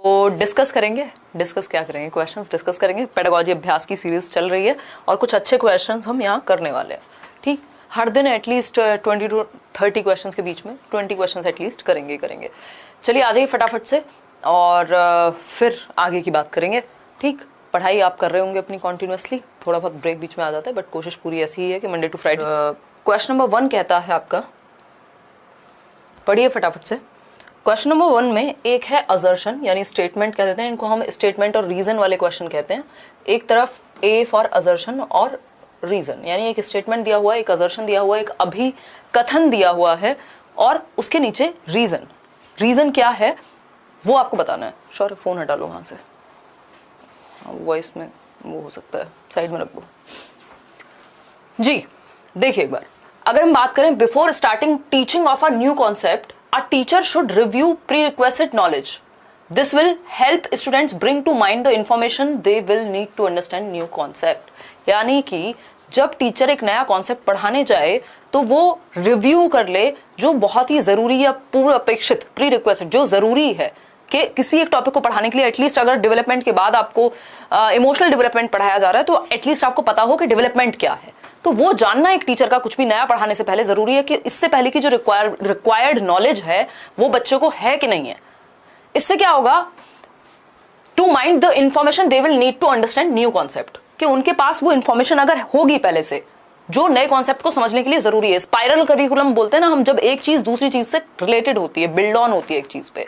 तो डिस्कस क्या करेंगे, क्वेश्चंस डिस्कस करेंगे। पेडागोजी अभ्यास की सीरीज चल रही है और कुछ अच्छे क्वेश्चंस हम यहाँ करने वाले हैं। ठीक, हर दिन एटलीस्ट 20 to 30 क्वेश्चंस के बीच में 20 क्वेश्चंस एटलीस्ट करेंगे। चलिए आ जाइए फटाफट से और फिर आगे की बात करेंगे। ठीक, पढ़ाई आप कर रहे होंगे अपनी कॉन्टिन्यूसली, थोड़ा बहुत ब्रेक बीच में आ जाता है बट कोशिश पूरी ऐसी ही है कि Monday to Friday. Question number 1 कहता है आपका, पढ़िए फटाफट से। क्वेश्चन नंबर 1 में एक है असर्शन यानी स्टेटमेंट कह देते हैं, इनको हम स्टेटमेंट और रीजन वाले क्वेश्चन कहते हैं। एक तरफ ए फॉर असर्शन और रीजन, यानी एक स्टेटमेंट दिया हुआ है, एक असर्शन दिया हुआ है, एक अभिकथन दिया हुआ है और उसके नीचे रीजन क्या है वो आपको बताना है। सॉरी, फोन हटा लो वहां से, वॉइस में वो हो सकता है, साइड में रख दो जी। देखिए एक बार, अगर हम बात करें before starting teaching of a new concept, a teacher should review prerequisite knowledge. This will help students bring to mind the information they will need to understand new concept. यानी कि जब टीचर एक नया कॉन्सेप्ट पढ़ाने जाए तो वो review कर ले जो बहुत ही जरूरी या पूर्व अपेक्षित प्रीरिक्वेस्ट जो जरूरी है कि किसी एक टॉपिक को पढ़ाने के लिए एटलीस्ट अगर डेवलपमेंट के बाद आपको इमोशनल डेवलपमेंट पढ़ाया जा रहा है तो एटलीस्ट आपको पता हो कि डेवलपमेंट क्या है। तो वो जानना एक टीचर का कुछ भी नया पढ़ाने से पहले जरूरी है कि इससे पहले की जो रिक्वायर्ड नॉलेज है वो बच्चों को है कि नहीं है। इससे क्या होगा, to mind the information they will need to understand new concept, कि उनके पास वो इंफॉर्मेशन अगर होगी पहले से जो नए कॉन्सेप्ट को समझने के लिए जरूरी है। स्पाइरल करिकुलम बोलते हैं ना हम, जब एक चीज दूसरी चीज से रिलेटेड होती है, बिल्ड ऑन होती है एक चीज पे।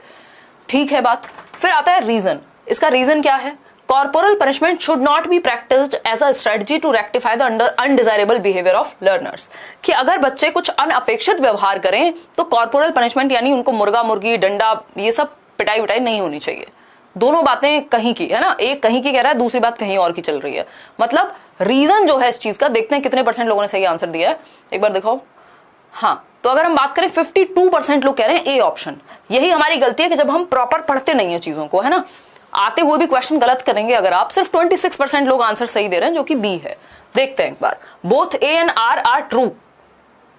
ठीक है बात। फिर आता है रीजन। इसका रीजन क्या है, Corporal punishment should not be practiced as a strategy to rectify the undesirable behavior of learners. कि अगर बच्चे कुछ अनअपेक्षित व्यवहार करें तो कॉर्पोरल पनिशमेंट यानी उनको मुर्गा मुर्गी डंडा ये सब पिटाई विटाई नहीं होनी चाहिए। दोनों बातें कहीं की है ना, एक कहीं की कह रहा है, दूसरी बात कहीं और की चल रही है। मतलब रीजन जो है इस चीज का, देखते हैं कितने % लोगों ने सही आंसर दिया है, एक बार दिखाओ। हाँ, तो अगर हम बात करें 52% लोग कह रहे हैं ए ऑप्शन। यही हमारी गलती है कि जब हम प्रॉपर पढ़ते नहीं है चीजों को, है ना, आते हुए भी क्वेश्चन गलत करेंगे। अगर आप सिर्फ 26% लोग आंसर सही दे रहे हैं जो कि बी है। देखते हैं एक बार, both A and R are true.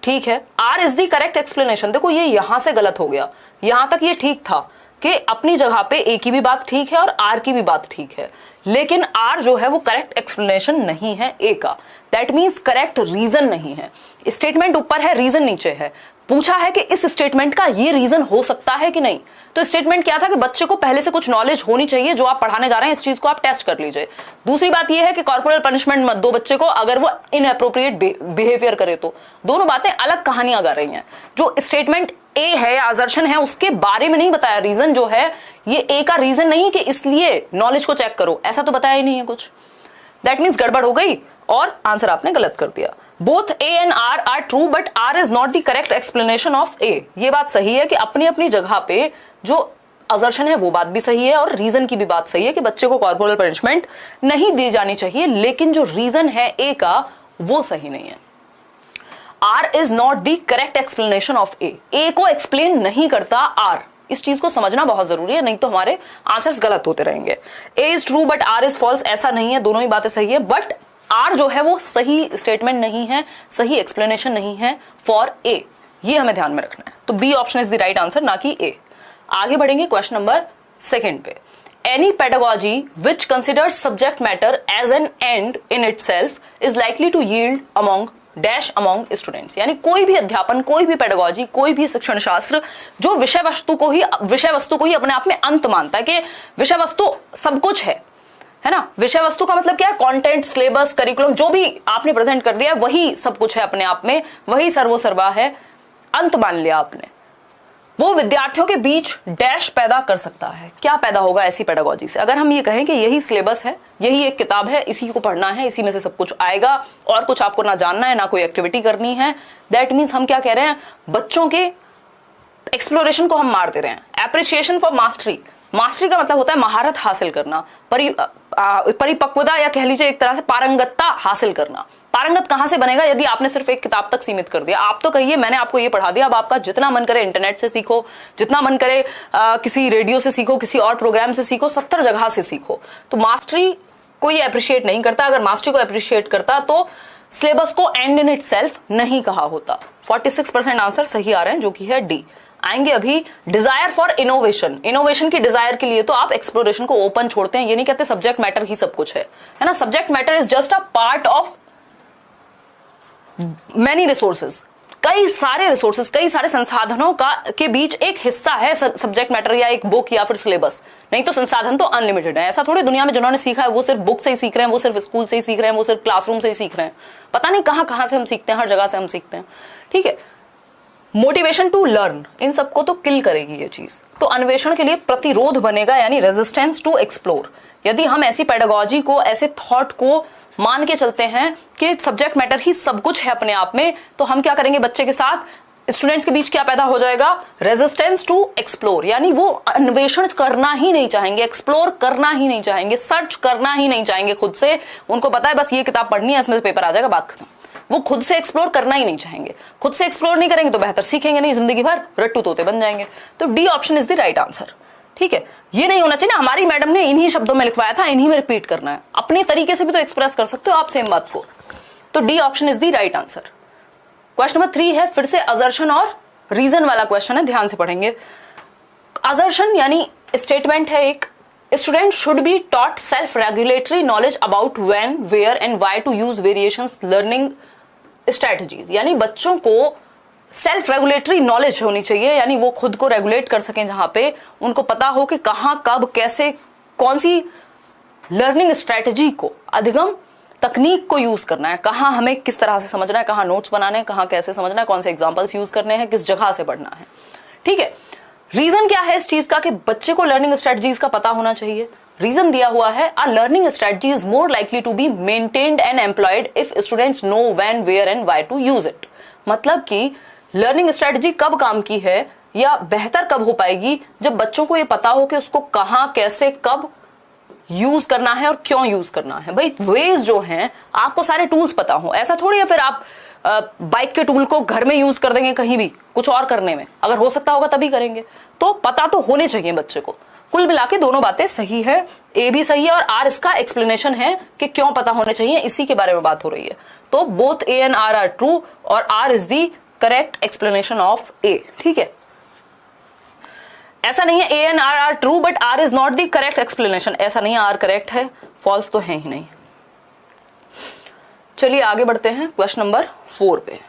ठीक है, R is the correct explanation. देखो ये यहां से गलत हो गया, यहां तक ये ठीक था कि अपनी जगह पे ए की भी बात ठीक है और आर की भी बात ठीक है, लेकिन आर जो है वो करेक्ट एक्सप्लेनेशन नहीं है ए का। दैट मीन्स करेक्ट रीजन नहीं है। स्टेटमेंट ऊपर है, रीजन नीचे है। पूछा है कि इस स्टेटमेंट का ये रीजन हो सकता है कि नहीं। तो स्टेटमेंट क्या था कि बच्चे को पहले से कुछ नॉलेज होनी चाहिए जो आप पढ़ाने जा रहे हैं, इस चीज को आप टेस्ट कर लीजिए। दूसरी बात ये है कि कॉर्पोरल पनिशमेंट मत दो बच्चे को अगर वो इनएप्रोप्रिएट बिहेवियर करे तो। दोनों बातें अलग कहानियां गा रही हैं। जो स्टेटमेंट ए है या असर्शन है उसके बारे में नहीं बताया, रीजन जो है ये ए का रीजन नहीं कि इसलिए नॉलेज को चेक करो, ऐसा तो बताया ही नहीं है कुछ। दैट मीन्स गड़बड़ हो गई और आंसर आपने गलत कर दिया। Both A and R are true but R is not the correct explanation of A. ये बात सही है कि अपनी अपनी जगह पे जो असर्शन है वो बात भी सही है और रीजन की भी बात सही है कि बच्चे को कॉर्पोरल पनिशमेंट नहीं दी जानी चाहिए, लेकिन जो रीजन है ए का वो सही नहीं है। R is not the correct explanation of A. A को एक्सप्लेन नहीं करता आर। इस चीज को समझना बहुत जरूरी है, नहीं तो हमारे आंसर्स गलत होते रहेंगे। A is true but R is false, ऐसा नहीं है, दोनों ही बातें सही है, बट आर जो है वो सही स्टेटमेंट नहीं है, सही एक्सप्लेनेशन नहीं है फॉर ए। ये हमें ध्यान में रखना है। तो B option is the right answer, ना कि ए। आगे बढ़ेंगे क्वेश्चन नंबर 2 पे। Any pedagogy which considers subject matter as an end in itself is likely to yield among dash among students. यानी कोई भी अध्यापन, कोई भी पेडागोजी, कोई भी शिक्षण शास्त्र जो विषय वस्तु को ही अपने आप में अंत मानता है कि विषय वस्तु सब कुछ है ना। विषय वस्तु का मतलब क्या है, कंटेंट, सिलेबस, करिकुलम, जो भी आपने प्रेजेंट कर दिया है वही सब कुछ है अपने आप में, वही सर्वोसर्वा है, अंत मान लिया आपने। वो विद्यार्थियों के बीच डैश पैदा कर सकता है। क्या पैदा होगा ऐसी पेडागोजी से? अगर हम ये कहें कि यही सिलेबस है, यही एक किताब है, इसी को पढ़ना है, इसी में से सब कुछ आएगा और कुछ आपको ना जानना है, ना कोई एक्टिविटी करनी है, दैट मीन्स हम क्या कह रहे हैं, बच्चों के एक्सप्लोरेशन को हम मार दे रहे हैं। Appreciation for mastery. मास्टरी का मतलब होता है महारत हासिल करना, परिपक्वता या कह लीजिए एक तरह से पारंगतता हासिल करना। पारंगत कहां से बनेगा यदि आपने सिर्फ एक किताब तक सीमित कर दिया। आप तो कहिए मैंने आपको ये पढ़ा दिया, अब आपका जितना मन करे इंटरनेट से सीखो, जितना मन करे किसी रेडियो से सीखो, किसी और प्रोग्राम से सीखो, 70 जगह से सीखो। तो मास्टरी कोई अप्रिशिएट नहीं करता। अगर मास्टरी को अप्रिशिएट करता तो सिलेबस को एंड इन इटसेल्फ नहीं कहा होता। 46% आंसर सही आ रहे हैं जो कि है डी। आएंगे अभी डिजायर फॉर इनोवेशन, इनोवेशन की डिजायर के लिए तो आप एक्सप्लोरेशन को ओपन छोड़ते हैं, ये नहीं कहते सब्जेक्ट मैटर ही सब कुछ है ना, subject matter is just a part of many resources, कई सारे रिसोर्सेज, कई सारे संसाधनों का के बीच एक हिस्सा है सब्जेक्ट मैटर या एक बुक या फिर सिलेबस, नहीं तो संसाधन तो अनलिमिटेड है। ऐसा थोड़ी दुनिया में जिन्होंने सीखा है वो सिर्फ बुक से ही सीख रहे हैं, वो सिर्फ स्कूल से ही सीख रहे हैं, वो सिर्फ क्लासरूम से ही सीख रहे हैं, पता नहीं कहां कहां से हम सीखते हैं, हर जगह से हम सीखते हैं। ठीक है, मोटिवेशन टू लर्न इन सबको तो किल करेगी ये चीज, तो अन्वेषण के लिए प्रतिरोध बनेगा, यानी रेजिस्टेंस टू एक्सप्लोर। यदि हम ऐसी पेडागोजी को, ऐसे थॉट को मान के चलते हैं कि सब्जेक्ट मैटर ही सब कुछ है अपने आप में, तो हम क्या करेंगे बच्चे के साथ, स्टूडेंट्स के बीच क्या पैदा हो जाएगा, रेजिस्टेंस टू एक्सप्लोर, यानी वो अन्वेषण करना ही नहीं चाहेंगे, एक्सप्लोर करना ही नहीं चाहेंगे, सर्च करना ही नहीं चाहेंगे खुद से, उनको पता है बस ये किताब पढ़नी है, इसमें से पेपर आ जाएगा, बात खत्म। वो खुद से एक्सप्लोर करना ही नहीं चाहेंगे, खुद से एक्सप्लोर नहीं करेंगे तो बेहतर सीखेंगे नहीं, जिंदगी भर रट्टू तोते बन जाएंगे। तो D option is the right answer. ठीक है, ये नहीं होना चाहिए ना हमारी मैडम ने इन्हीं शब्दों में लिखवाया था, इन्हीं में रिपीट करना है, अपने तरीके से भी तो एक्सप्रेस कर सकते हो आप सेम बात को। तो D option is the right answer. Question number 3 है फिर से असर्शन और रीजन वाला क्वेश्चन है, ध्यान से पढ़ेंगे। असर्शन यानी स्टेटमेंट है एक, student should be taught self regulatory knowledge about when, where and why to use variations learning strategies, यानी बच्चों को सेल्फ रेगुलेटरी नॉलेज होनी चाहिए, यानी वो खुद को रेगुलेट कर सकें, जहां पे उनको पता हो कि कहां कब कैसे कौन सी लर्निंग स्ट्रेटजी को, अधिगम तकनीक को यूज करना है, कहां हमें किस तरह से समझना है, कहां नोट्स बनाने हैं, कहां कैसे समझना है, कौन से एग्जांपल्स यूज करने हैं, किस जगह से पढ़ना है। ठीक है, रीजन क्या है इस चीज का कि बच्चे को लर्निंग स्ट्रेटजीज का पता होना चाहिए। रीजन दिया हुआ है, a learning strategy is more likely to be maintained and employed if students know when, where and why to use it. मतलब कि लर्निंग स्ट्रेटजी कब काम की है या बेहतर कब हो पाएगी, जब बच्चों को ये पता हो कि उसको कहां, कैसे, कब यूज करना है और क्यों यूज करना है। भाई वेज जो हैं आपको सारे टूल्स पता हो, ऐसा थोड़ी है फिर आप बाइक के टूल को घर में यूज कर देंगे कहीं भी कुछ और करने में, अगर हो सकता होगा तभी करेंगे। तो पता तो होने चाहिए बच्चे को। कुल मिला के दोनों बातें सही है, ए भी सही है और आर इसका एक्सप्लेनेशन है कि क्यों पता होने चाहिए, इसी के बारे में बात हो रही है। तो both A and R true और R is the correct explanation of A. ठीक है, ऐसा नहीं है A and R true but R is not the correct explanation, ऐसा नहीं है आर करेक्ट है, फॉल्स तो है ही नहीं। चलिए आगे बढ़ते हैं क्वेश्चन नंबर 4 पे।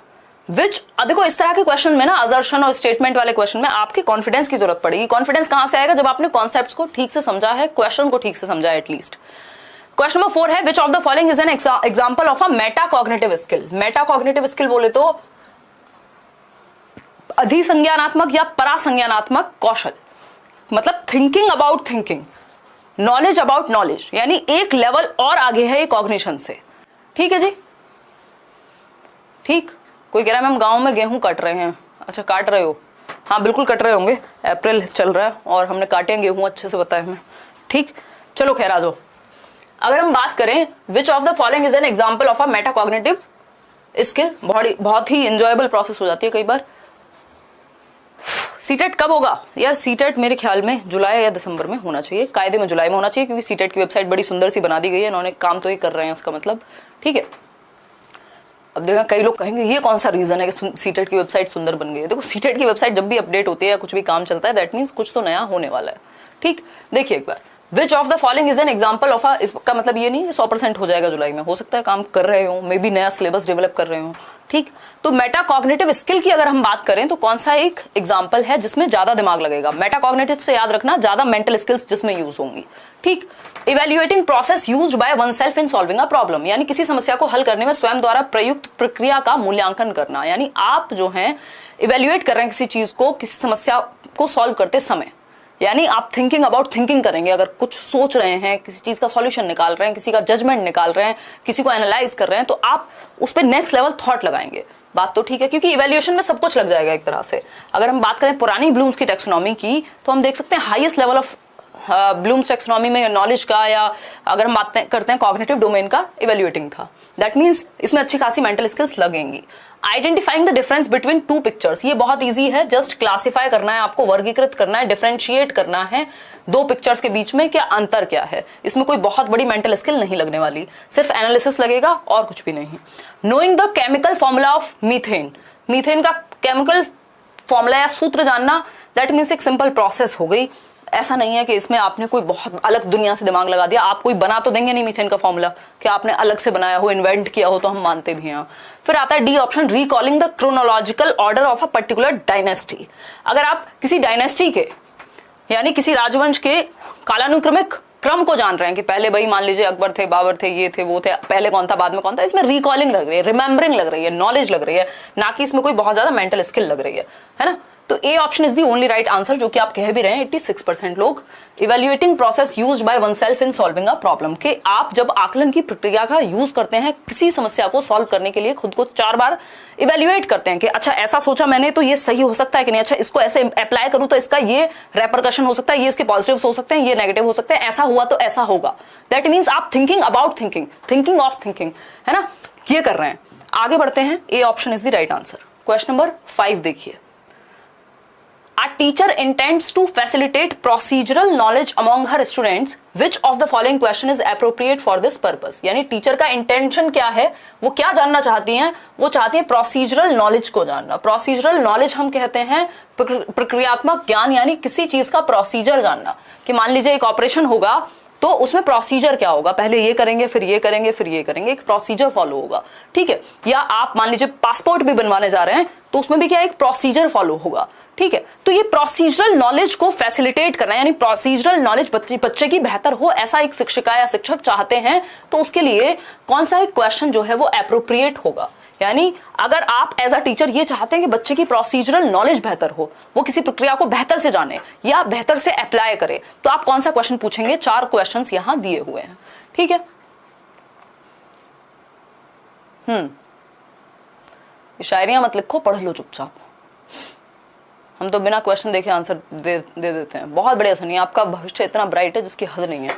विच, देखो इस तरह के क्वेश्चन में ना, असर्शन और स्टेटमेंट वाले क्वेश्चन में आपके कॉन्फिडेंस की जरूरत पड़ेगी। कॉन्फिडेंस कहां से आएगा, जब आपने कॉन्सेप्ट्स को ठीक से समझा है, क्वेश्चन को ठीक से समझा है एटलीस्ट। क्वेश्चन नंबर 4 है विच of the following is an example of a metacognitive skill. Metacognitive skill बोले तो अधिसंज्ञानात्मक या परासंज्ञानात्मक कौशल, मतलब thinking about thinking, knowledge about knowledge, यानी एक लेवल और आगे है ये कॉग्निशन से। ठीक है जी, ठीक। कोई कह रहा है मैम गांव में गेहूं काट रहे हैं, अच्छा काट रहे हो, हाँ बिल्कुल कट रहे होंगे, अप्रैल चल रहा है और हमने काटे हैं गेहूं, अच्छे से बताया हमें। ठीक, चलो खैर आ जाओ। अगर हम बात करें विच of the following is an example of a metacognitive skill, बहुत ही एंजॉयबल प्रोसेस हो जाती है कई बार। सीटेट कब होगा यार, सीटेट मेरे ख्याल में जुलाई या दिसंबर में होना चाहिए, कायदे में जुलाई में होना चाहिए, क्योंकि सीटेट की वेबसाइट बड़ी सुंदर सी बना दी गई है, इन्होंने काम तो ही कर रहे हैं इसका मतलब। ठीक है, अब देखना कई लोग कहेंगे ये कौन सा रीजन है कि सीटेट की वेबसाइट सुंदर बन गई है। देखो सीटेट की वेबसाइट जब भी अपडेट होती है या कुछ भी काम चलता है, दैट मीन्स कुछ तो नया होने वाला है। ठीक, देखिए एक बार, which of the following is an example of a, इसका मतलब ये नहीं 100% हो जाएगा जुलाई में, हो सकता है काम कर रहे हो, मे बी नया सिलेबस डेवलप कर रहे हो। ठीक, तो मेटाकॉग्निटिव स्किल की अगर हम बात करें तो कौन सा एक एग्जांपल है जिसमें ज्यादा दिमाग लगेगा। मेटाकॉग्निटिव से याद रखना ज्यादा मेंटल स्किल्स जिसमें यूज होंगी। ठीक, evaluating process used by oneself in solving a problem, यानी किसी समस्या को हल करने में स्वयं द्वारा प्रयुक्त प्रक्रिया का मूल्यांकन करना, यानी आप जो हैं इवैल्यूएट कर रहे हैं किसी चीज को, किसी समस्या को सॉल्व करते समय, यानी आप थिंकिंग अबाउट थिंकिंग करेंगे। अगर कुछ सोच रहे हैं, किसी चीज का सॉल्यूशन निकाल रहे हैं, किसी का जजमेंट निकाल रहे हैं, किसी को एनालाइज कर रहे हैं, तो आप उस पर नेक्स्ट लेवल थॉट लगाएंगे। बात तो ठीक है, क्योंकि इवैल्यूएशन में सब कुछ लग जाएगा एक तरह से। अगर हम बात करें पुरानी ब्लूम्स की टैक्सोनॉमी की, तो हम देख सकते हैं highest level of Bloom's taxonomy में नॉलेज का, या अगर हम बात करते हैं कॉग्निटिव डोमेन का, इवैल्यूएटिंग था। दैट मीन्स इसमें अच्छी खासी मेंटल स्किल्स लगेंगी। Identifying the difference between two pictures, ये बहुत इजी है, जस्ट क्लासिफाई करना है आपको, वर्गीकृत करना है, डिफरेंशिएट करना है दो पिक्चर्स के बीच में क्या अंतर क्या है। इसमें कोई बहुत बड़ी मेंटल स्किल नहीं लगने वाली, सिर्फ एनालिसिस लगेगा और कुछ भी नहीं। Knowing the chemical formula of methane, methane का केमिकल फॉर्मूला या सूत्र जानना, दैट मीन्स एक सिंपल प्रोसेस हो गई। ऐसा नहीं है कि इसमें आपने कोई बहुत अलग दुनिया से दिमाग लगा दिया। आप कोई बना तो देंगे नहीं मीथेन का फॉर्मूला कि आपने अलग से बनाया हो, इन्वेंट किया हो, तो हम मानते भी हैं। फिर आता है D option, recalling the chronological order of a particular dynasty. अगर आप किसी डायनेस्टी के यानी किसी राजवंश के कालानुक्रमिक क्रम को जान रहे हैं कि पहले भाई मान लीजिए अकबर थे, बाबर थे, ये थे, वो थे, पहले कौन था, बाद में कौन था, इसमें रिकॉलिंग लग रही है, रिमेंबरिंग लग रही है, नॉलेज लग रही है, ना कि इसमें कोई बहुत ज्यादा मेंटल स्किल लग रही है ना। तो ए option is the only right answer, जो कि आप कह भी रहे हैं 86% लोग। Evaluating process used by oneself in solving a problem, कि आप जब आकलन की प्रक्रिया का यूज करते हैं किसी समस्या को सॉल्व करने के लिए, खुद को 4 बार इवेल्युएट करते हैं कि अच्छा ऐसा सोचा मैंने तो ये सही हो सकता है कि नहीं, अच्छा इसको ऐसे अप्लाई करूं तो इसका ये रेपरकशन हो सकता है, ये इसके पॉजिटिव्स हो सकते हैं, ये नेगेटिव हो सकते हैं, ऐसा हुआ तो ऐसा होगा। दैट मीन्स आप thinking about thinking, thinking of thinking, है ना, ये कर रहे हैं। आगे बढ़ते हैं, ए option is the right answer. Question number 5 देखिए, A teacher intends to facilitate procedural knowledge among her students. Which of the following question is appropriate for this purpose? यानी टीचर का इंटेंशन क्या है, वो क्या जानना चाहती हैं, वो चाहती है प्रोसीजरल नॉलेज को जानना। प्रोसीजरल नॉलेज हम कहते हैं प्रक्रियात्मक ज्ञान, यानी किसी चीज का प्रोसीजर जानना, कि मान लीजिए एक ऑपरेशन होगा तो उसमें प्रोसीजर क्या होगा, पहले ये करेंगे, फिर ये करेंगे, फिर ये करेंगे, एक प्रोसीजर फॉलो होगा, ठीक है। या आप मान लीजिए पासपोर्ट भी बनवाने जा रहे हैं तो उसमें भी क्या एक प्रोसीजर फॉलो होगा, ठीक है। तो ये प्रोसीजरल नॉलेज को फैसिलिटेट करना, यानी प्रोसीजरल नॉलेज बच्चे की बेहतर हो, ऐसा एक शिक्षिका या शिक्षक चाहते हैं, तो उसके लिए कौन सा एक क्वेश्चन जो है वो एप्रोप्रिएट होगा। यानी अगर आप एज अ टीचर ये चाहते हैं कि बच्चे की प्रोसीजरल नॉलेज बेहतर हो, वो किसी प्रक्रिया को बेहतर से जाने या बेहतर से अप्लाई करे, तो आप कौन सा क्वेश्चन पूछेंगे। 4 क्वेश्चंस यहां दिए हुए हैं, ठीक है। शायरियां मत लिखो, पढ़ लो चुपचाप। हम तो बिना क्वेश्चन देखे आंसर दे देते हैं। बहुत बढ़िया सुनिए, आपका भविष्य इतना ब्राइट है जिसकी हद नहीं है।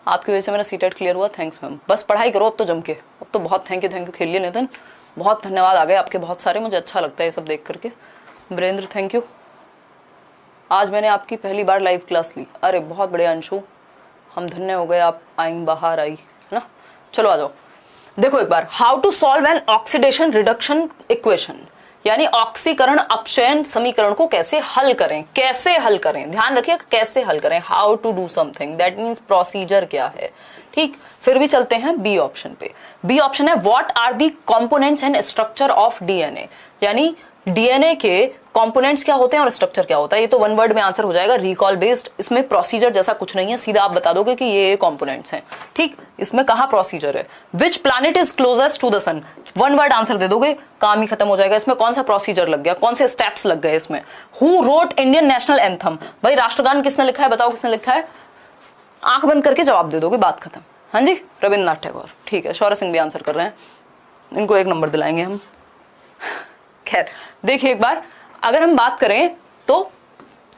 आपकी वजह से मेरा सीटेट क्लियर हुआ, थैंक्स मैम। बस पढ़ाई करो अब तो जम के, अब तो बहुत थैंक यू खेलिए नितिन, बहुत धन्यवाद आ गए आपके बहुत सारे, मुझे अच्छा लगता है ये सब देख करके। वीरेंद्र थैंक यू, आज मैंने आपकी पहली बार लाइव क्लास ली। अरे बहुत बढ़िया अंशु, हम धन्य हो गए, आप आई बाहर आई, है ना। चलो आ जाओ, देखो एक बार, how to solve an oxidation reduction equation, यानी ऑक्सीकरण अपचयन समीकरण को कैसे हल करें, कैसे हल करें, ध्यान रखिए कैसे हल करें, how to do something, that means procedure क्या है, ठीक। फिर भी चलते हैं बी ऑप्शन पे। बी ऑप्शन है what are the components and structure of DNA, यानी डीएनए के कंपोनेंट्स क्या होते हैं और स्ट्रक्चर क्या होता है। ये तो 1 वर्ड में आंसर हो जाएगा, रिकॉल बेस्ड। इसमें प्रोसीजर जैसा कुछ नहीं है, सीधा आप बता दोगे कि ये कंपोनेंट्स हैं, ठीक। इसमें कहां प्रोसीजर है। Which planet is closest to the sun, 1 word answer दे दोगे, काम ही खत्म हो जाएगा। इसमें कौन सा प्रोसीजर लग गया, कौन से स्टेप्स लग गए इसमें। Who wrote Indian national anthem, भाई राष्ट्रगान किसने लिखा है, बताओ किसने लिखा है। आंख बंद करके जवाब दे दोगे, बात खत्म। हाँ जी, रविन्द्रनाथ टैगोर, ठीक है। शौर्य सिंह भी आंसर कर रहे हैं, इनको 1 नंबर दिलाएंगे हम। खैर देखिए एक बार, अगर हम बात करें तो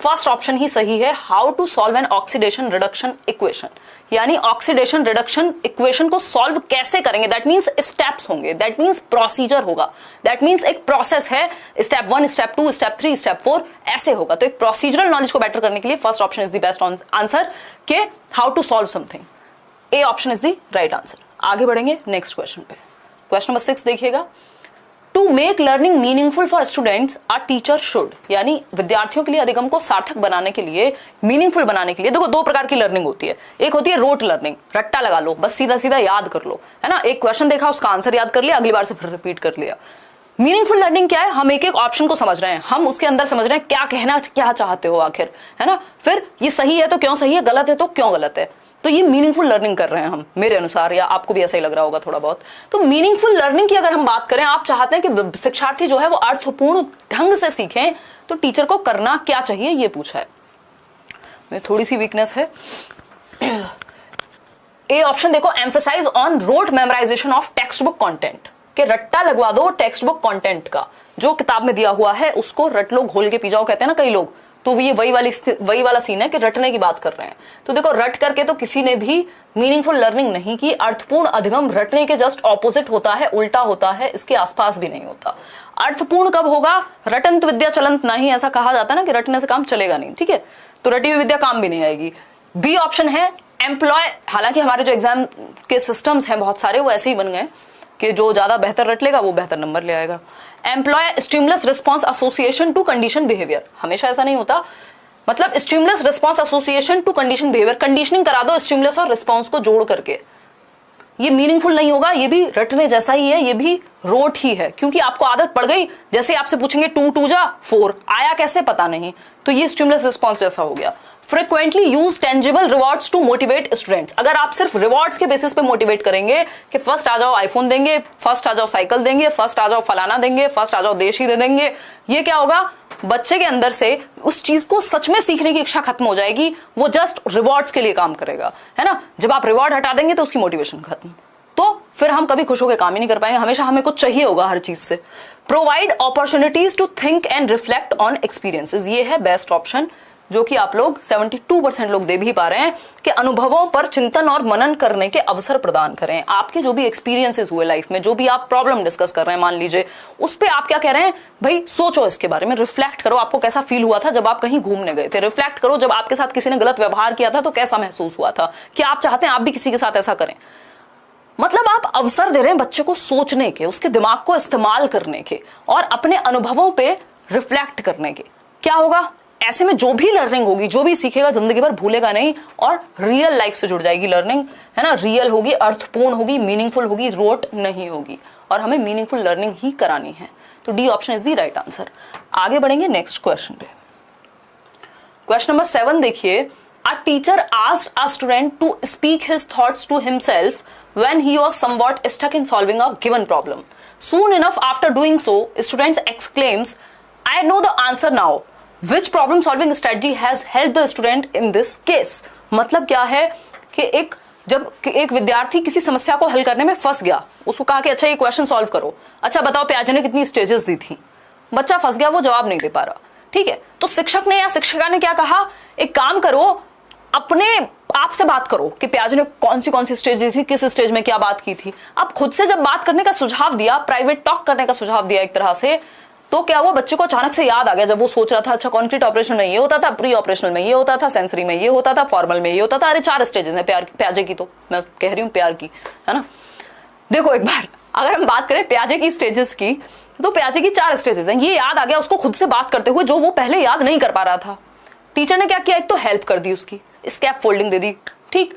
फर्स्ट ऑप्शन ही सही है, how to solve an oxidation reduction equation, यानी ऑक्सीडेशन रिडक्शन इक्वेशन को सॉल्व कैसे करेंगे, दैट मींस स्टेप्स होंगे, दैट मींस प्रोसीजर होगा, दैट मींस एक प्रोसेस है, स्टेप 1, स्टेप 2, स्टेप 3, स्टेप 4 ऐसे होगा। तो एक प्रोसीजरल नॉलेज को बेटर करने के लिए first option is the best answer के how to solve something. A option is the right answer. आगे बढ़ेंगे नेक्स्ट क्वेश्चन पे। क्वेश्चन नंबर 6 देखिएगा, to make learning meaningful for students a teacher should, यानी विद्यार्थियों के लिए अधिगम को सार्थक बनाने के लिए, मीनिंगफुल बनाने के लिए, देखो 2 प्रकार की लर्निंग होती है। एक होती है रोट लर्निंग, रट्टा लगा लो, बस सीधा सीधा याद कर लो, है ना, एक क्वेश्चन देखा उसका आंसर याद कर लिया, अगली बार से फिर रिपीट कर लिया। मीनिंगफुल लर्निंग क्या है, हम एक एक ऑप्शन को समझ रहे हैं, हम उसके अंदर समझ रहे हैं क्या कहना क्या चाहते हो आखिर, है ना, फिर ये सही है तो क्यों सही है, गलत है तो क्यों गलत है, तो ये मीनिंगफुल लर्निंग कर रहे हैं हम, मेरे अनुसार, या आपको भी ऐसा ही लग रहा होगा थोड़ा बहुत। तो मीनिंगफुल लर्निंग की अगर हम बात करें, आप चाहते हैं कि शिक्षार्थी जो है वो अर्थपूर्ण ढंग से सीखें, तो टीचर को करना क्या चाहिए, ये पूछा है। मेरी थोड़ी सी वीकनेस है। ए ऑप्शन देखो, emphasise on rote memorisation of text book content, कि रट्टा लगवा दो टेक्स्ट बुक कंटेंट का, जो किताब में दिया हुआ है उसको रट लो, घोल के पी जाओ, कहते हैं ना कई लोग, तो ये वही वाला सीन है कि रटने की बात कर रहे हैं। तो देखो रट करके तो किसी ने भी मीनिंगफुल लर्निंग नहीं की। अर्थपूर्ण अधिगम रटने के जस्ट ऑपोजिट होता है, उल्टा होता है, इसके आसपास भी नहीं होता। अर्थपूर्ण कब होगा, रटंत विद्या चलंत नहीं, ऐसा कहा जाता है ना कि रटने से काम चलेगा नहीं, ठीक है, तो रटी हुई विद्या काम भी नहीं आएगी। बी ऑप्शन है एम्प्लॉय, हालांकि हमारे जो एग्जाम के सिस्टम्स हैं बहुत सारे वो ऐसे ही बन गए कि जो ज्यादा बेहतर रट लेगा वो बेहतर नंबर ले आएगा। Employ stimulus response association to condition behaviour, हमेशा ऐसा नहीं होता, मतलब stimulus response association to condition behaviour, conditioning करा दो स्टिमुलस और रिस्पॉन्स को जोड़ करके, ये मीनिंगफुल नहीं होगा, ये भी रटने जैसा ही है, ये भी रोट ही है, क्योंकि आपको आदत पड़ गई, जैसे आपसे पूछेंगे 2 2 जा 4 आया कैसे पता नहीं, तो ये स्टिमुलस रिस्पॉन्स जैसा हो गया। Frequently use tangible rewards to motivate students, अगर आप सिर्फ रिवॉर्ड्स के बेसिस पे मोटिवेट करेंगे कि फर्स्ट आ जाओ आईफोन देंगे, फर्स्ट आ जाओ साइकिल देंगे, फर्स्ट आ जाओ फलाना देंगे, फर्स्ट आ जाओ देशी दे देंगे, ये क्या होगा, बच्चे के अंदर से उस चीज को सच में सीखने की इच्छा खत्म हो जाएगी, वो जस्ट रिवॉर्ड्स के लिए काम करेगा, है ना। जब आप रिवॉर्ड हटा देंगे तो उसकी मोटिवेशन खत्म, तो फिर हम कभी खुश होकर काम ही नहीं कर पाएंगे, हमेशा हमें कुछ चाहिए होगा हर चीज से। Provide opportunities to think and reflect on experiences, ये है बेस्ट ऑप्शन जो कि आप लोग 72% लोग दे भी पा रहे हैं कि अनुभवों पर चिंतन और मनन करने के अवसर प्रदान करें। आपके जो भी एक्सपीरियंसेस हुए लाइफ में, जो भी आप प्रॉब्लम डिस्कस कर रहे हैं मान लीजिए, उस पे आप क्या कह रहे हैं, भाई सोचो इसके बारे में, रिफ्लेक्ट करो, आपको कैसा फील हुआ था जब आप कहीं घूमने गए थे, रिफ्लेक्ट करो जब आपके साथ किसी ने गलत व्यवहार किया था तो कैसा महसूस हुआ था, क्या आप चाहते हैं आप भी किसी के साथ ऐसा करें। मतलब आप अवसर दे रहे हैं बच्चे को सोचने के, उसके दिमाग को इस्तेमाल करने के और अपने अनुभवों पे रिफ्लेक्ट करने के। क्या होगा, ऐसे में जो भी लर्निंग होगी, जो भी सीखेगा जिंदगी भर भूलेगा नहीं और रियल लाइफ से जुड़ जाएगी लर्निंग, है ना, रियल होगी, अर्थपूर्ण होगी, मीनिंगफुल होगी, रोट नहीं होगी, और हमें मीनिंगफुल लर्निंग ही करानी है। तो D option is the right answer. आगे बढ़ेंगे नेक्स्ट क्वेश्चन पे। क्वेश्चन नंबर 7 देखिए, A teacher asked a student to speak his thoughts to himself when he was somewhat stuck in solving a given problem. Soon enough after doing so, student exclaims, I know the answer now. Which problem solving strategy has helped the student in this case? मतलब क्या है कि जब एक विद्यार्थी किसी समस्या को हल करने में फंस गया, उसको कहा कि अच्छा ये क्वेश्चन सॉल्व करो, अच्छा बताओ प्याजे ने कितनी स्टेजेस दी थी, बच्चा फंस गया, वो जवाब नहीं दे पा रहा, ठीक है, तो शिक्षक ने या शिक्षिका ने क्या कहा, एक काम करो, अपने आप से बात करो कि प्याजे ने कौन सी स्टेज दी थी, किस स्टेज में क्या बात की थी। आप खुद से जब बात करने का सुझाव दिया, प्राइवेट टॉक करने का सुझाव दिया एक तरह से, तो क्या हुआ, बच्चे को अचानक से याद आ गया, जब वो सोच रहा था अच्छा कॉन्क्रीट ऑपरेशन में ये होता था, प्री ऑपरेशनल में ये होता था, सेंसरी में ये होता था, फॉर्मल में ये होता था, अरे 4 स्टेजेस हैं प्याजे की, तो मैं कह रही हूँ प्यार की, है ना। देखो एक बार अगर हम बात करें प्याजे की स्टेजेस की, तो प्याजे की 4 स्टेजेस हैं, ये याद आ गया उसको खुद से बात करते हुए, जो वो पहले याद नहीं कर पा रहा था। टीचर ने क्या किया, एक तो हेल्प कर दी, उसकी स्कैप फोल्डिंग दे दी, ठीक।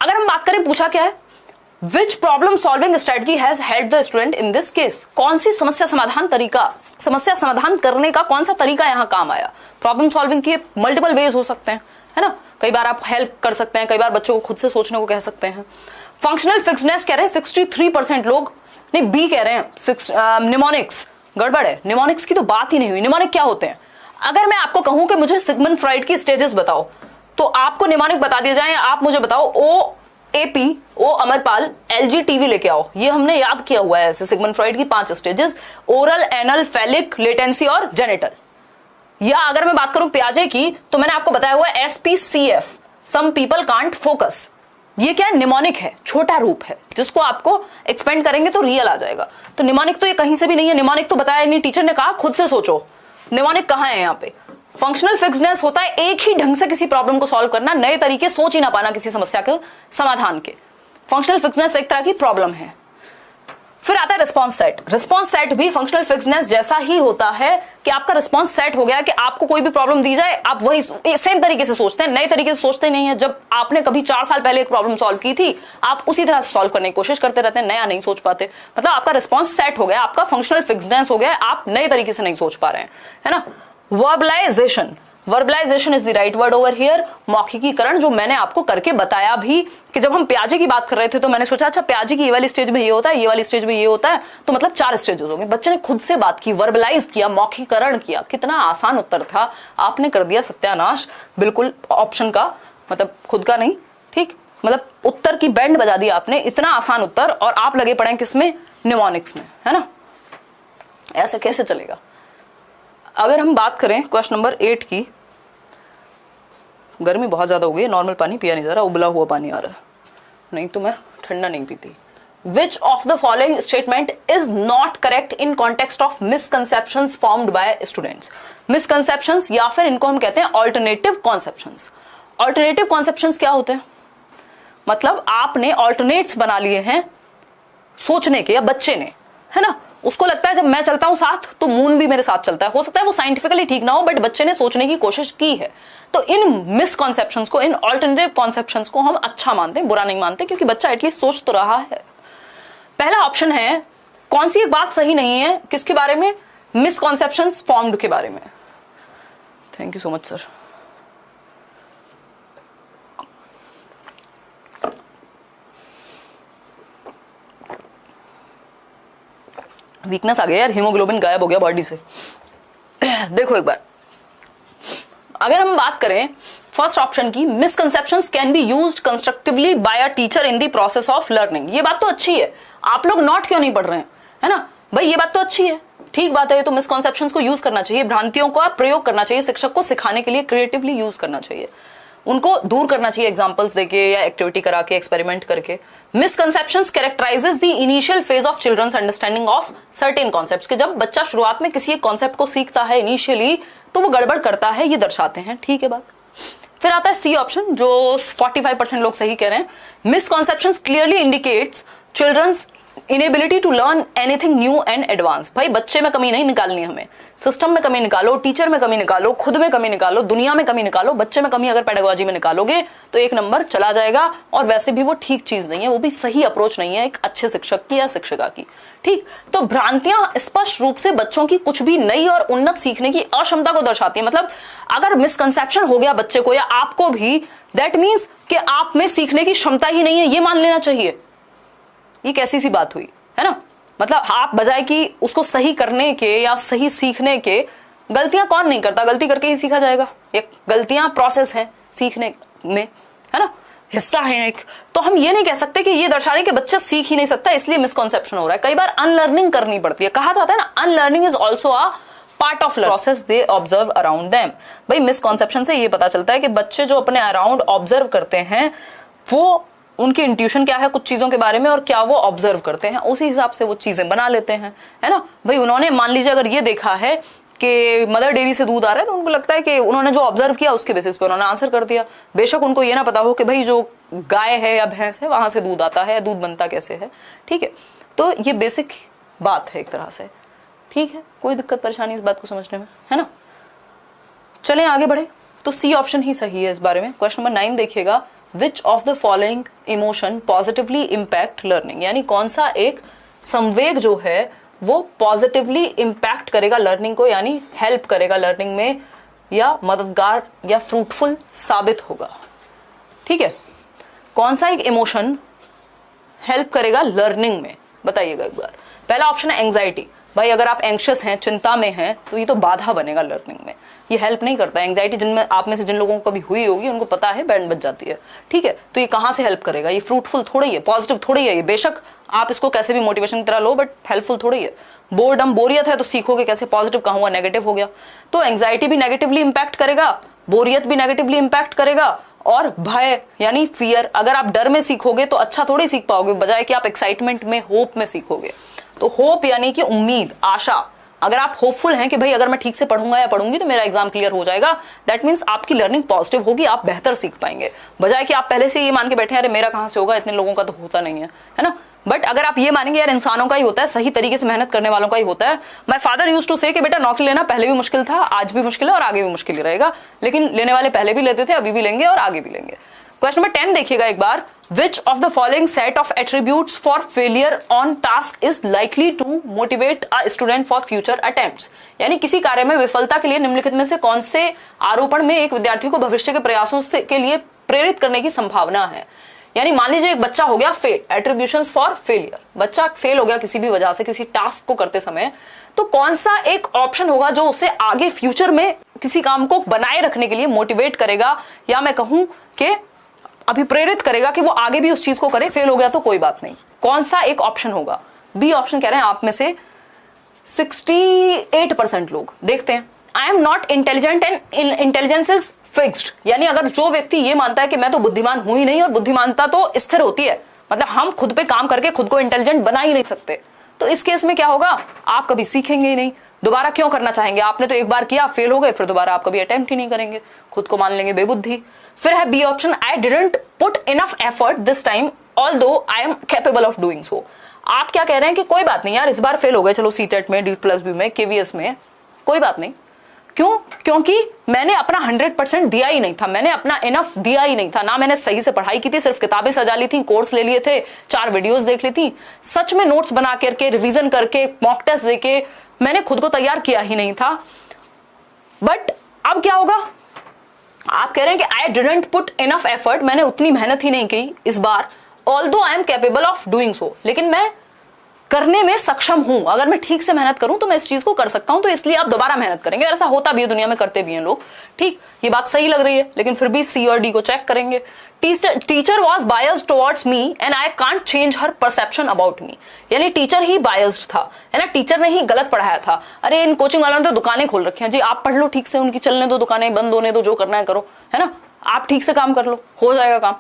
अगर हम बात करें, पूछा क्या है, which problem solving strategy has helped the student in this case, कौन सी समस्या समाधान करने का कौन सा तरीका यहाँ काम आया। प्रॉब्लम सॉल्विंग के मल्टीपल वेज हो सकते हैं, है ना, कई बार आप हेल्प कर सकते हैं, कई बार बच्चों को खुद से सोचने को कह सकते हैं। फंक्शनल फिक्सनेस कह रहे हैं 63% लोग, नहीं बी कह रहे हैं, निमोनिक्स गड़बड़ है, निमोनिक्स की तो बात ही नहीं हुई। निमोनिक क्या होते हैं, अगर मैं आपको कहूं कि मुझे सिगमंड फ्रॉइड की स्टेजेस बताओ, तो आपको निमोनिक बता दिया जाए, आप मुझे बताओ ओ एपी, ओ अमरपाल, एलजी टीवी लेके आओ, ये हमने याद किया हुआ है ऐसे सिगमंड फ्रॉइड की 5 स्टेजेस, ओरल, एनल, फेलिक, लेटेंसी और जेनिटल। या अगर मैं बात करूं प्याजे की, तो मैंने आपको बताया हुआ है एसपीसीएफ, सम पीपल कांट फोकस, ये क्या है, निमोनिक है, छोटा रूप है, जिसको आपको एक्सपेंड करेंगे तो रियल आ जाएगा। तो निमोनिक तो ये कहीं से भी नहीं है, निमोनिक तो बताया नहीं, टीचर ने कहा खुद से सोचो, निमोनिक कहां है यहाँ पे। फंक्शनल फिक्सनेस होता है एक ही ढंग से किसी प्रॉब्लम को सॉल्व करना, नए तरीके सोच ही ना पाना किसी समस्या के समाधान के। फंक्शनल फिक्सनेस एक तरह की प्रॉब्लम है। फिर आता है रिस्पॉन्स सेट। रिस्पॉन्स सेट भी फंक्शनल फिक्सनेस जैसा ही होता है कि आपका रिस्पॉन्स सेट हो गया कि आपको कोई भी प्रॉब्लम दी जाए आप वही सेम तरीके से सोचते हैं, नए तरीके से सोचते नहीं है। जब आपने कभी 4 साल पहले एक प्रॉब्लम सॉल्व की थी, आप उसी तरह से सॉल्व करने की कोशिश करते रहते हैं, नया नहीं सोच पाते। मतलब आपका रिस्पॉन्स सेट हो गया, आपका फंक्शनल फिक्सनेस हो गया, आप नए तरीके से नहीं सोच पा रहे हैं, है ना। Verbalization, verbalization is the right word over here. मौखिकीकरण, जो मैंने आपको करके बताया भी कि जब हम प्याजे की बात कर रहे थे तो मैंने सोचा अच्छा प्याजे की ये वाली स्टेज में ये होता है, ये वाली स्टेज में ये होता है, तो मतलब 4 स्टेजेस होंगे। बच्चे ने खुद से बात की, वर्बलाइज किया, मौखिकरण किया। कितना आसान उत्तर था, आपने कर दिया सत्यानाश बिल्कुल ऑप्शन का, मतलब खुद का नहीं, ठीक, मतलब उत्तर की बैंड बजा दी आपने। इतना आसान उत्तर और आप लगे पड़े किसमें, निमोनिक्स में, है ना। ऐसे कैसे चलेगा। अगर हम बात करें क्वेश्चन नंबर 8 की, गर्मी बहुत ज्यादा हो गई है, नॉर्मल पानी पिया नहीं जा रहा, उबला हुआ पानी आ रहा है, नहीं तो मैं ठंडा नहीं पीती। Which of the following statement is not correct in context of misconceptions formed by students? Misconceptions या फिर इनको हम कहते हैं alternative conceptions। Alternative conceptions क्या होते हैं, मतलब आपने alternates बना लिए हैं सोचने के, या बच्चे ने, है ना, उसको लगता है जब मैं चलता हूं साथ तो मून भी मेरे साथ चलता है। हो सकता है वो साइंटिफिकली ठीक ना हो, बट बच्चे ने सोचने की कोशिश की है। तो इन मिसकॉन्सेप्शंस को, इन ऑल्टरनेटिव कॉन्सेप्शंस को हम अच्छा मानते हैं, बुरा नहीं मानते, क्योंकि बच्चा एटलीस्ट सोच तो रहा है। पहला ऑप्शन है, कौन सी एक बात सही नहीं है, किसके बारे में? मिसकॉन्सेप्शंस फॉर्म्ड के बारे में। Thank you so much sir. Weakness आ गया यार, हीमोग्लोबिन गायब हो गया बॉडी से। देखो एक बार, अगर हम बात करें फर्स्ट ऑप्शन की, misconceptions can be used constructively by a teacher in the process of learning. ये बात तो अच्छी है, आप लोग नोट क्यों नहीं पढ़ रहे हैं, है ना भाई? ये बात तो अच्छी है, ठीक बात है। तो मिसकंसेप्शंस को यूज करना चाहिए, भ्रांतियों का प्रयोग करना चाहिए, शिक्षक को सिखाने के लिए क्रिएटिवली यूज करना चाहिए, उनको दूर करना चाहिए एग्जांपल्स देके या एक्टिविटी करा के, एक्सपेरिमेंट करके। Misconceptions characterises the initial phase of childrens understanding of certain concepts, कि जब बच्चा शुरुआत में किसी एक कॉन्सेप्ट को सीखता है इनिशियली, तो वो गड़बड़ करता है, ये दर्शाते हैं। ठीक है बात। फिर आता है सी ऑप्शन, जो 45% लोग सही कह रहे हैं। Misconceptions clearly indicates childrens inability to learn anything new and advance. भाई बच्चे में कमी नहीं निकालनी हमें, सिस्टम में कमी निकालो, टीचर में कमी निकालो, खुद में कमी निकालो, दुनिया में कमी निकालो। बच्चे में कमी अगर पेडागोजी में निकालोगे तो 1 नंबर चला जाएगा। और वैसे भी वो ठीक चीज नहीं है, वो भी सही अप्रोच नहीं है एक अच्छे शिक्षक की या शिक्षिका की। ठीक, तो भ्रांतियां स्पष्ट रूप से बच्चों की कुछ भी नई और उन्नत सीखने की अक्षमता को दर्शाती है। मतलब अगर मिसकंसेप्शन हो गया बच्चे को या आपको भी, दैट मीन्स कि आप में सीखने की क्षमता ही नहीं है, ये मान लेना चाहिए। ये कैसी सी बात हुई, है ना? मतलब आप बजाय कि उसको सही करने के या सही सीखने के, गलतियां कौन नहीं करता, गलती करके ही सीखा जाएगा। ये गलतियां प्रोसेस है सीखने में, है ना, हिस्सा है एक। तो हम ये नहीं कह सकते कि ये दर्शा रहे कि बच्चा सीख ही नहीं सकता इसलिए मिसकॉन्सेप्शन हो रहा है। कई बार अनलर्निंग करनी पड़ती है, कहा जाता है ना, unlearning is also a part of process they observe around them. भाई मिसकॉन्सेप्शन से ये पता चलता है कि बच्चे जो अपने अराउंड ऑब्जर्व करते हैं, वो उनकी इंट्यूशन क्या है कुछ चीजों के बारे में और क्या वो ऑब्जर्व करते हैं, उसी हिसाब से वो चीजें बना लेते हैं, है ना भाई। उन्होंने मान लीजिए अगर ये देखा है कि मदर डेयरी से दूध आ रहा है, तो उनको लगता है कि उन्होंने जो ऑब्जर्व किया उसके बेसिस पे उन्होंने आंसर कर दिया। बेशक उनको ये ना पता हो कि भाई जो गाय है या भैंस है वहां से दूध आता है, दूध बनता कैसे है। ठीक है, तो ये बेसिक बात है एक तरह से। ठीक है, कोई दिक्कत परेशानी इस बात को समझने में, है ना। चलें आगे बढ़े, तो सी ऑप्शन ही सही है इस बारे में। क्वेश्चन नंबर 9 देखिएगा, विच of the following emotion positively impact learning, यानी कौन सा एक संवेग जो है वो पॉजिटिवली इम्पैक्ट करेगा लर्निंग को, यानी हेल्प करेगा लर्निंग में, या मददगार या फ्रूटफुल साबित होगा। ठीक है, कौन सा एक इमोशन हेल्प करेगा लर्निंग में, बताइएगा एक बार। पहला ऑप्शन है एंग्जाइटी। भाई अगर आप एंग्शियस हैं, चिंता में हैं, तो ये तो बाधा बनेगा लर्निंग में, ये हेल्प नहीं करता। एंग्जाइटी जिनमें आप में से जिन लोगों को कभी हुई होगी उनको पता है, बैंड बच जाती है। ठीक है, तो ये कहां से हेल्प करेगा, ये फ्रूटफुल थोड़ी है, पॉजिटिव थोड़ी है ये। बेशक आप इसको कैसे भी मोटिवेशन की तरह लो, बट हेल्पफुल थोड़ी है। बोर्डम, बोरियत है तो सीखोगे कैसे, पॉजिटिव कहां हुआ, नेगेटिव हो गया। तो एंग्जाइटी भी नेगेटिवली इंपैक्ट करेगा, बोरियत भी नेगेटिवली इंपैक्ट करेगा, और भय यानी फियर, अगर आप डर में सीखोगे तो अच्छा थोड़ी सीख पाओगे, बजाय कि आप एक्साइटमेंट में, होप में सीखोगे। तो होप यानी कि उम्मीद, आशा, अगर आप होपफुल हैं कि भाई अगर मैं ठीक से पढ़ूंगा या पढ़ूंगी तो मेरा एग्जाम क्लियर हो जाएगा, दैट मींस आपकी लर्निंग पॉजिटिव होगी, आप बेहतर सीख पाएंगे, बजाय कि आप पहले से ये मान के बैठे हैं अरे मेरा कहां से होगा, इतने लोगों का तो होता नहीं है ना। बट अगर आप ये मानेंगे यार इंसानों का ही होता है, सही तरीके से मेहनत करने वालों का ही होता है। माय फादर यूज्ड टू से कि बेटा नौकरी लेना पहले भी मुश्किल था, आज भी मुश्किल है और आगे भी मुश्किल ही रहेगा, लेकिन लेने वाले पहले भी लेते थे, अभी भी लेंगे और आगे भी लेंगे। क्वेश्चन नंबर 10 देखिएगा एक बार, Which of the following set of attributes for failure on task is likely to motivate a student for future attempts? यानी किसी कार्य में विफलता के लिए निम्नलिखित में से कौन से आरोपण में एक विद्यार्थी को भविष्य के प्रयासों से के लिए प्रेरित करने की संभावना है। यानी मान लीजिए एक बच्चा हो गया फेल, एट्रीब्यूशंस फॉर फेलियर, बच्चा फेल हो गया किसी भी वजह से किसी टास्क को करते समय, तो कौन सा एक ऑप्शन होगा जो उसे आगे फ्यूचर में किसी काम को बनाए रखने के लिए मोटिवेट करेगा, या मैं कहूं कि अभिप्रेरित करेगा कि वो आगे भी उस चीज को करे। फेल हो गया तो कोई बात नहीं, कौन सा एक ऑप्शन होगा। बी ऑप्शन कह रहे हैं आप में से 68% लोग। देखते हैं, I am not intelligent and intelligence is fixed, यानी अगर जो व्यक्ति ये मानता है कि मैं तो बुद्धिमान हूं ही नहीं, और बुद्धिमानता तो स्थिर होती है, मतलब हम खुद पे काम करके खुद को इंटेलिजेंट बना ही नहीं सकते, तो इस केस में क्या होगा, आप कभी सीखेंगे ही नहीं, दोबारा क्यों करना चाहेंगे, आपने तो एक बार किया फेल हो गए, फिर दोबारा आप कभी अटेम्प्ट ही नहीं करेंगे, खुद को मान लेंगे बेबुद्धि। फिर है B option, I didn't put enough effort this time although I am capable of doing so. आप क्या कह रहे हैं कि कोई बात नहीं यार, इस बार फेल हो गए, चलो सीटेट में, D+B में, KVS में, कोई बात नहीं। क्यों? क्योंकि मैंने अपना 100% दिया ही नहीं था, मैंने अपना इनफ दिया ही नहीं था, ना मैंने सही से पढ़ाई की थी, सिर्फ किताबें सजा ली थी, कोर्स ले लिए थे, 4 वीडियोस देख ली थी, सच में नोट्स बना करके, रिवीजन करके, मॉक टेस्ट देके मैंने खुद को तैयार किया ही नहीं था। बट अब क्या होगा? आप कह रहे हैं कि I didn't put enough effort, मैंने उतनी मेहनत ही नहीं की इस बार, although I am capable of doing so, लेकिन मैं करने में सक्षम हूं, अगर मैं ठीक से मेहनत करूं तो मैं इस चीज को कर सकता हूं, तो इसलिए आप दोबारा मेहनत करेंगे। ऐसा होता भी है, दुनिया में करते भी हैं लोग, ठीक, ये बात सही लग रही है, लेकिन फिर भी C और D को चेक करेंगे। Teacher was biased towards me and I can't change her perception about me, यानी टीचर ही बायस्ड था, है ना, टीचर ने ही गलत पढ़ाया था। अरे इन कोचिंग वालों ने तो दुकानें खोल रखी हैं जी, आप पढ़ लो ठीक से, उनकी चलने दो, दुकानें बंद होने दो, जो करना है करो, है ना, आप ठीक से काम कर लो, हो जाएगा काम,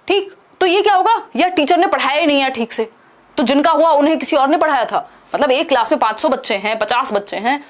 ठीक। तो ये क्या होगा? या टीचर ने पढ़ाया ही नहीं है ठीक से, तो जिनका हुआ उन्हें किसी और ने पढ़ाया था। मतलब एक क्लास में 500 बच्चे हैं, 50 बच्चे हैं,